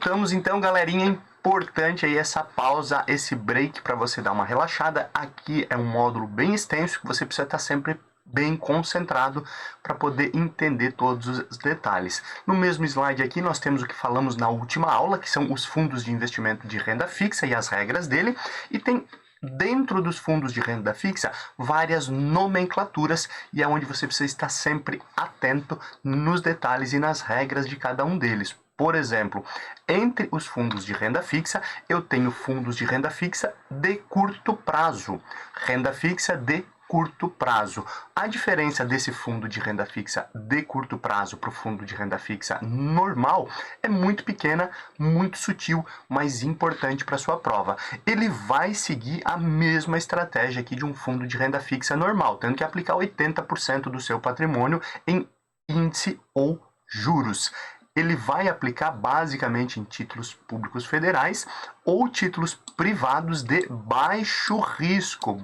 Voltamos então, galerinha. Importante aí essa pausa, esse break para você dar uma relaxada. Aqui é um módulo bem extenso que você precisa estar sempre bem concentrado para poder entender todos os detalhes. No mesmo slide aqui nós temos o que falamos na última aula, que são os fundos de investimento de renda fixa e as regras dele, e tem dentro dos fundos de renda fixa várias nomenclaturas, e é onde você precisa estar sempre atento nos detalhes e nas regras de cada um deles. Por exemplo, entre os fundos de renda fixa, eu tenho fundos de renda fixa de curto prazo, renda fixa de curto prazo. A diferença desse fundo de renda fixa de curto prazo para o fundo de renda fixa normal é muito pequena, muito sutil, mas importante para sua prova. Ele vai seguir a mesma estratégia aqui de um fundo de renda fixa normal, tendo que aplicar 80% do seu patrimônio em índice ou juros. Ele vai aplicar basicamente em títulos públicos federais ou títulos privados de baixo risco,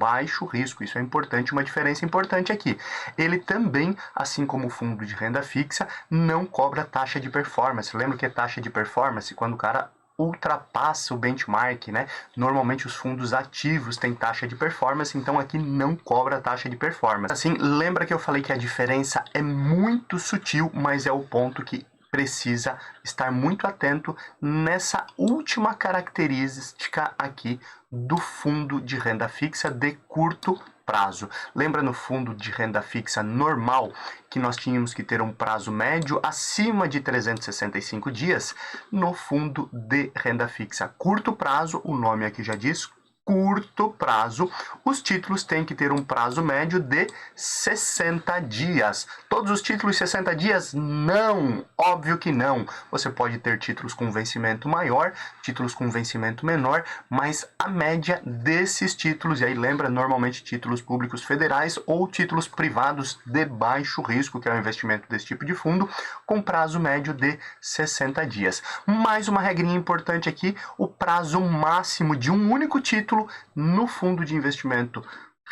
isso é importante, uma diferença importante aqui. Ele também, assim como o fundo de renda fixa, não cobra taxa de performance. Lembra que é taxa de performance? Quando o cara ultrapassa o benchmark, né? Normalmente os fundos ativos têm taxa de performance, então aqui não cobra taxa de performance. Assim, lembra que eu falei que a diferença é muito sutil, mas é o ponto que precisa estar muito atento nessa última característica aqui do fundo de renda fixa de curto prazo. Lembra no fundo de renda fixa normal que nós tínhamos que ter um prazo médio acima de 365 dias? No fundo de renda fixa curto prazo, o nome aqui já diz, curto prazo, os títulos têm que ter um prazo médio de 60 dias. Todos os títulos 60 dias? Não, óbvio que não. Você pode ter títulos com vencimento maior, títulos com vencimento menor, mas a média desses títulos, e aí lembra, normalmente títulos públicos federais ou títulos privados de baixo risco, que é o investimento desse tipo de fundo, com prazo médio de 60 dias. Mais uma regrinha importante aqui, o prazo máximo de um único título no fundo de investimento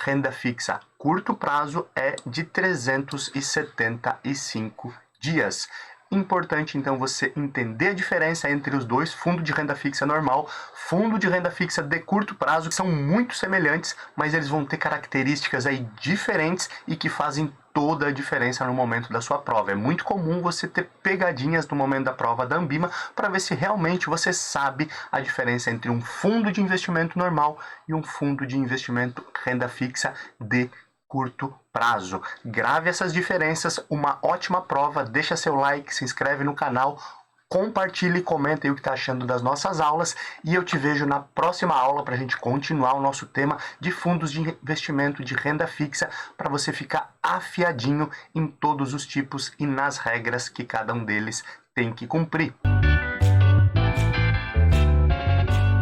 renda fixa curto prazo é de 375 dias. Importante então você entender a diferença entre os dois, fundo de renda fixa normal, fundo de renda fixa de curto prazo, que são muito semelhantes, mas eles vão ter características aí diferentes e que fazem toda a diferença no momento da sua prova. É muito comum você ter pegadinhas no momento da prova da Anbima para ver se realmente você sabe a diferença entre um fundo de investimento normal e um fundo de investimento renda fixa de curto prazo. Grave essas diferenças, uma ótima prova, deixa seu like, se inscreve no canal, compartilhe e comenta aí o que está achando das nossas aulas e eu te vejo na próxima aula para a gente continuar o nosso tema de fundos de investimento de renda fixa para você ficar afiadinho em todos os tipos e nas regras que cada um deles tem que cumprir.